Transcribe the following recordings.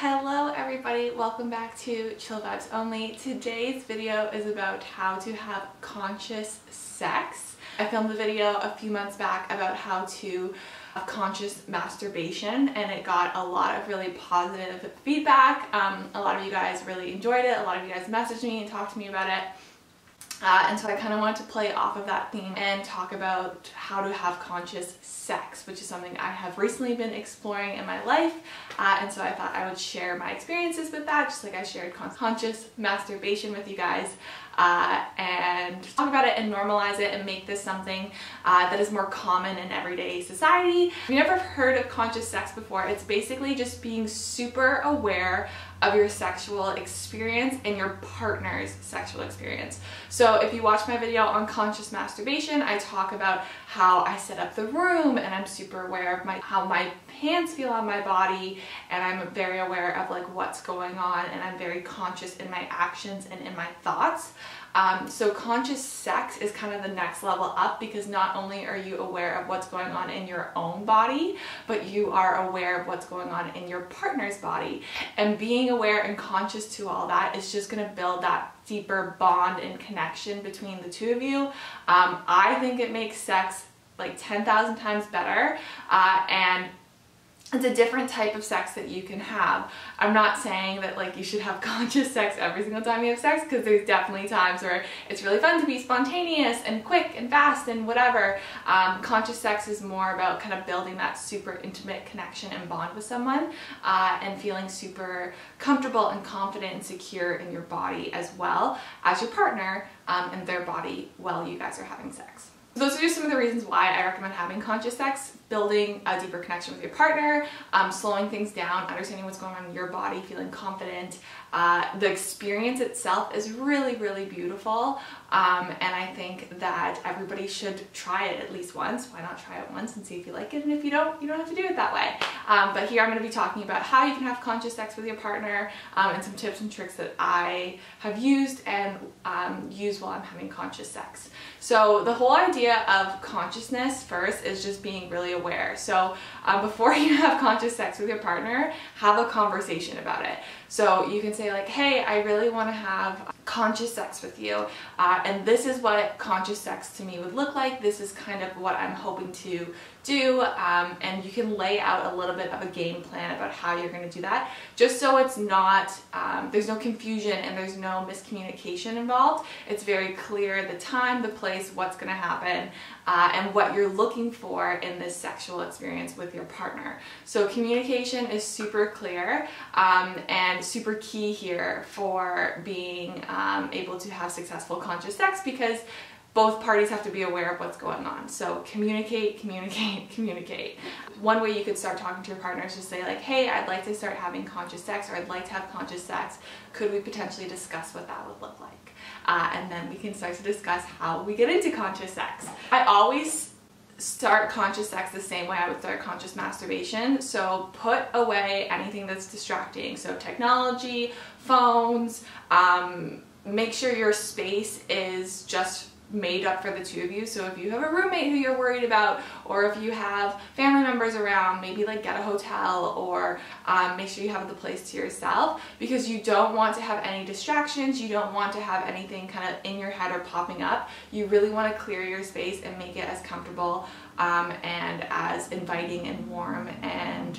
Hello everybody, welcome back to Chill Vibes Only. Today's video is about how to have conscious sex. I filmed a video a few months back about how to have conscious masturbation and it got a lot of really positive feedback. A lot of you guys really enjoyed it, a lot of you guys messaged me and talked to me about it. And so I kind of wanted to play off of that theme and talk about how to have conscious sex, which is something I have recently been exploring in my life. And so I thought I would share my experiences with that, just like I shared conscious masturbation with you guys, and talk about it and normalize it and make this something that is more common in everyday society. If you've never heard of conscious sex before, it's basically just being super aware of your sexual experience and your partner's sexual experience. So if you watch my video on conscious masturbation, I talk about how I set up the room and I'm super aware of how my hands feel on my body, and I'm very aware of like what's going on, and I'm very conscious in my actions and in my thoughts. So conscious sex is kind of the next level up, because not only are you aware of what's going on in your own body, but you are aware of what's going on in your partner's body. And being aware and conscious to all that is just going to build that deeper bond and connection between the two of you. I think it makes sex like 10,000 times better, and it's a different type of sex that you can have. I'm not saying that like you should have conscious sex every single time you have sex, because there's definitely times where it's really fun to be spontaneous and quick and fast and whatever. Conscious sex is more about kind of building that super intimate connection and bond with someone, and feeling super comfortable and confident and secure in your body as well as your partner and their body while you guys are having sex. Those are just some of the reasons why I recommend having conscious sex: building a deeper connection with your partner, slowing things down, understanding what's going on in your body, feeling confident. The experience itself is really, really beautiful, and I think that everybody should try it at least once. Why not try it once and see if you like it, and if you don't have to do it that way. But here I'm going to be talking about how you can have conscious sex with your partner, and some tips and tricks that I have used and use while I'm having conscious sex. So the whole idea of consciousness first is just being really aware. So before you have conscious sex with your partner, have a conversation about it. So you can say like, hey, I really want to have conscious sex with you, and this is what conscious sex to me would look like. This is kind of what I'm hoping to do, and you can lay out a little bit of a game plan about how you're going to do that, just so it's not, there's no confusion and there's no miscommunication involved. It's very clear the time, the place, what's going to happen, and what you're looking for in this sexual experience with your partner. So communication is super clear, and super key here for being able to have successful conscious sex, because both parties have to be aware of what's going on. So communicate, communicate, communicate. One way you could start talking to your partner is just say like, hey, I'd like to start having conscious sex, or I'd like to have conscious sex. Could we potentially discuss what that would look like? And then we can start to discuss how we get into conscious sex. I always start conscious sex the same way I would start conscious masturbation. So put away anything that's distracting. So technology, phones, make sure your space is just made up for the two of you. So if you have a roommate who you're worried about, or if you have family members around, maybe like get a hotel, or make sure you have the place to yourself, because you don't want to have any distractions. You don't want to have anything kind of in your head or popping up. You really want to clear your space and make it as comfortable and as inviting and warm and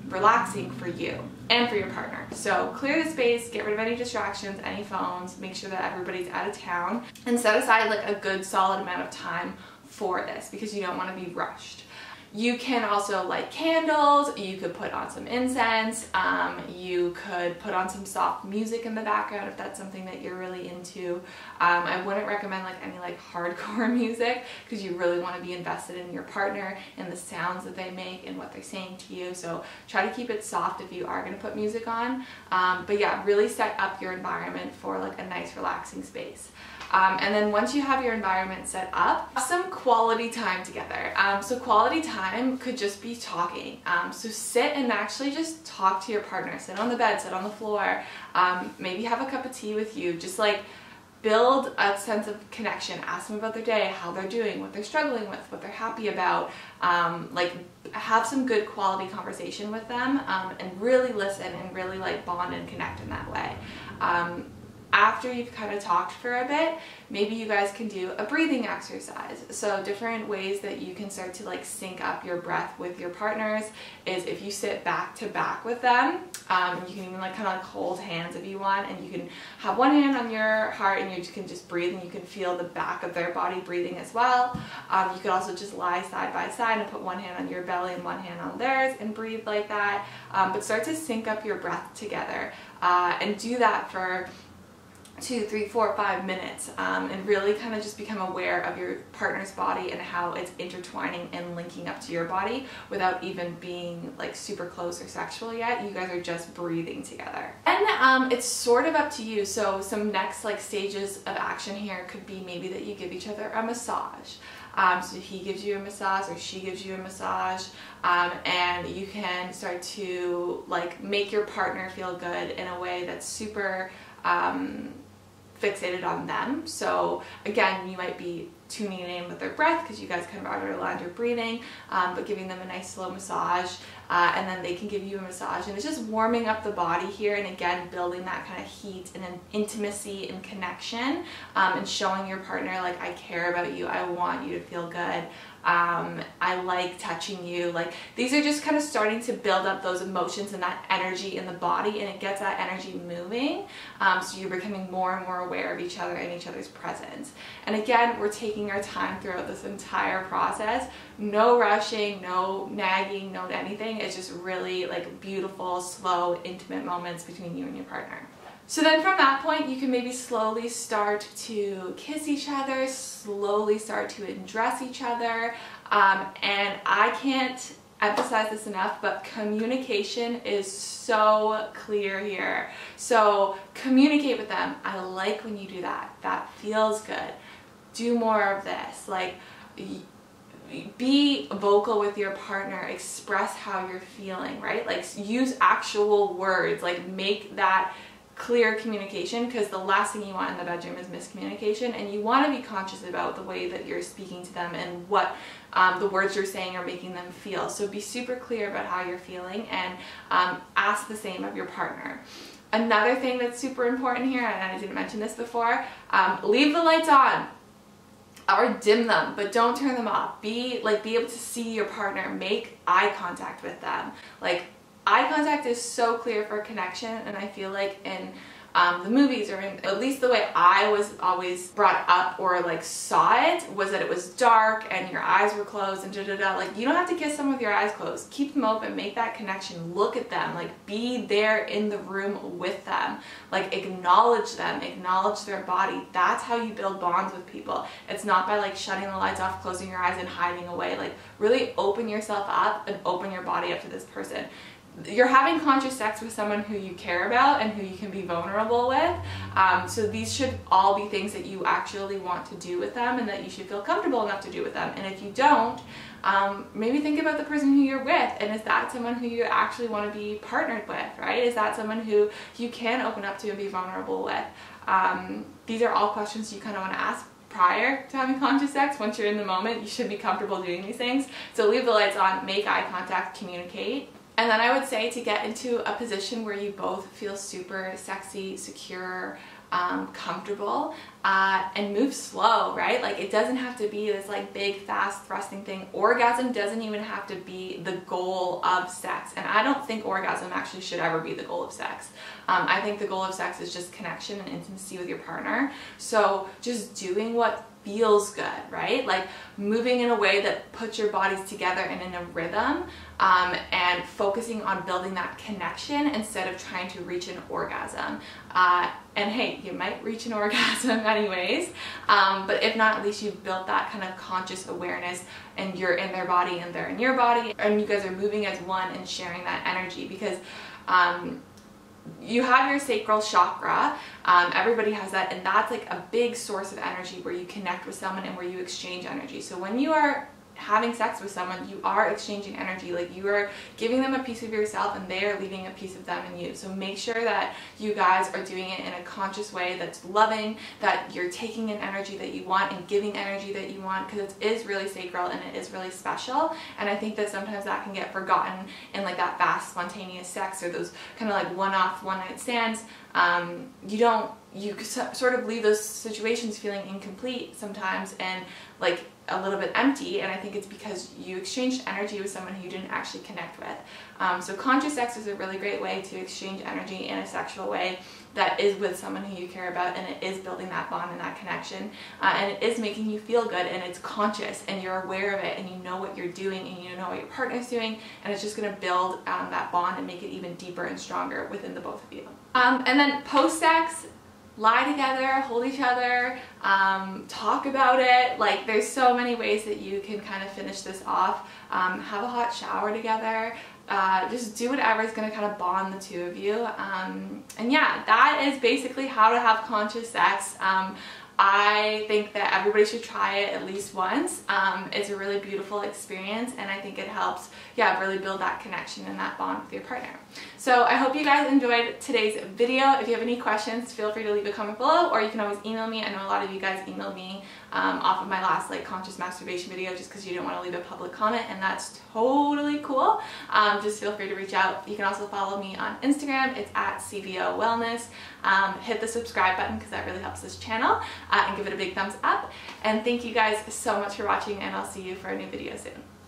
relaxing for you and for your partner. So clear the space, get rid of any distractions, any phones, make sure that everybody's out of town, and set aside like a good solid amount of time for this, because you don't want to be rushed. You can also light candles, you could put on some incense, you could put on some soft music in the background if that's something that you're really into. I wouldn't recommend like any like hardcore music, because you really want to be invested in your partner and the sounds that they make and what they're saying to you. So try to keep it soft if you are going to put music on. But yeah, really set up your environment for like a nice relaxing space. And then once you have your environment set up, have some quality time together. So quality time could just be talking. So sit and actually just talk to your partner. Sit on the bed, sit on the floor, maybe have a cup of tea with you. Just like build a sense of connection. Ask them about their day, how they're doing, what they're struggling with, what they're happy about. Like have some good quality conversation with them, and really listen and really like bond and connect in that way. After you've kind of talked for a bit, maybe you guys can do a breathing exercise. So different ways that you can start to like sync up your breath with your partners is if you sit back to back with them. You can even like kind of like hold hands if you want, and you can have one hand on your heart and you can just breathe, and you can feel the back of their body breathing as well. You could also just lie side by side and put one hand on your belly and one hand on theirs and breathe like that. But start to sync up your breath together, and do that for 2, 3, 4, 5 minutes, and really kind of just become aware of your partner's body and how it's intertwining and linking up to your body without even being like super close or sexual yet. You guys are just breathing together. And it's sort of up to you. So some next like stages of action here could be maybe that you give each other a massage. So he gives you a massage or she gives you a massage, and you can start to like make your partner feel good in a way that's super fixated on them. So again, you might be tuning in with their breath because you guys kind of already aligned your breathing, but giving them a nice slow massage, and then they can give you a massage, and it's just warming up the body here, and again building that kind of heat and an intimacy and connection, and showing your partner like, I care about you, I want you to feel good, I like touching you. Like these are just kind of starting to build up those emotions and that energy in the body, and it gets that energy moving, so you're becoming more and more aware of each other and each other's presence. And again, we're taking our time throughout this entire process. No rushing, no nagging, no anything. It's just really like beautiful, slow, intimate moments between you and your partner. So then from that point, you can maybe slowly start to kiss each other, slowly start to undress each other, and I can't emphasize this enough, but communication is so clear here. So communicate with them. I like when you do that. That feels good. Do more of this. Like, be vocal with your partner, express how you're feeling, right? Like use actual words, like make that clear communication, because the last thing you want in the bedroom is miscommunication, and you want to be conscious about the way that you're speaking to them and what the words you're saying are making them feel. So be super clear about how you're feeling, and ask the same of your partner. Another thing that's super important here, and I didn't mention this before, leave the lights on or dim them, but don't turn them off. Be able to see your partner, make eye contact with them. Like, eye contact is so clear for connection, and I feel like in the movies, or in, at least the way I was always brought up or like saw it, was that it was dark and your eyes were closed and da-da-da. Like, you don't have to kiss them with your eyes closed. Keep them open, make that connection, look at them, like be there in the room with them, like acknowledge them, acknowledge their body. That's how you build bonds with people. It's not by like shutting the lights off, closing your eyes and hiding away. Like really open yourself up and open your body up to this person. You're having conscious sex with someone who you care about and who you can be vulnerable with. So these should all be things that you actually want to do with them and that you should feel comfortable enough to do with them. And if you don't, maybe think about the person who you're with, and is that someone who you actually want to be partnered with, right? Is that someone who you can open up to and be vulnerable with? These are all questions you kind of want to ask prior to having conscious sex. Once you're in the moment, you should be comfortable doing these things. So leave the lights on, make eye contact, communicate. And then I would say to get into a position where you both feel super sexy, secure, comfortable, and move slow, right? Like it doesn't have to be this like big, fast thrusting thing. Orgasm doesn't even have to be the goal of sex. And I don't think orgasm actually should ever be the goal of sex. I think the goal of sex is just connection and intimacy with your partner. So just doing what feels good, right? Like moving in a way that puts your bodies together and in a rhythm, and focusing on building that connection instead of trying to reach an orgasm. And hey, you might reach an orgasm anyways, but if not, at least you've built that kind of conscious awareness and you're in their body and they're in your body, and you guys are moving as one and sharing that energy, because you have your sacral chakra, everybody has that, and that's like a big source of energy where you connect with someone and where you exchange energy. So when you are having sex with someone, you are exchanging energy. Like, you are giving them a piece of yourself and they are leaving a piece of them in you. So make sure that you guys are doing it in a conscious way that's loving, that you're taking in energy that you want and giving energy that you want, because it is really sacred and it is really special. And I think that sometimes that can get forgotten in like that fast, spontaneous sex or those kind of like one-off, one-night stands. You sort of leave those situations feeling incomplete sometimes and like a little bit empty, and I think it's because you exchanged energy with someone who you didn't actually connect with. So conscious sex is a really great way to exchange energy in a sexual way that is with someone who you care about, and it is building that bond and that connection, and it is making you feel good, and it's conscious and you're aware of it and you know what you're doing and you know what your partner's doing, and it's just going to build that bond and make it even deeper and stronger within the both of you. And then post-sex, lie together, hold each other, talk about it. Like, there's so many ways that you can kind of finish this off. Have a hot shower together. Just do whatever is going to kind of bond the two of you. And yeah, that is basically how to have conscious sex. I think that everybody should try it at least once. It's a really beautiful experience, and I think it helps, yeah, really build that connection and that bond with your partner. So I hope you guys enjoyed today's video. If you have any questions, feel free to leave a comment below, or you can always email me. I know a lot of you guys emailed me off of my last like conscious masturbation video just because you didn't want to leave a public comment, and that's totally cool. Just feel free to reach out. You can also follow me on Instagram. It's at CVO Wellness. Hit the subscribe button because that really helps this channel, and give it a big thumbs up. And thank you guys so much for watching, and I'll see you for a new video soon.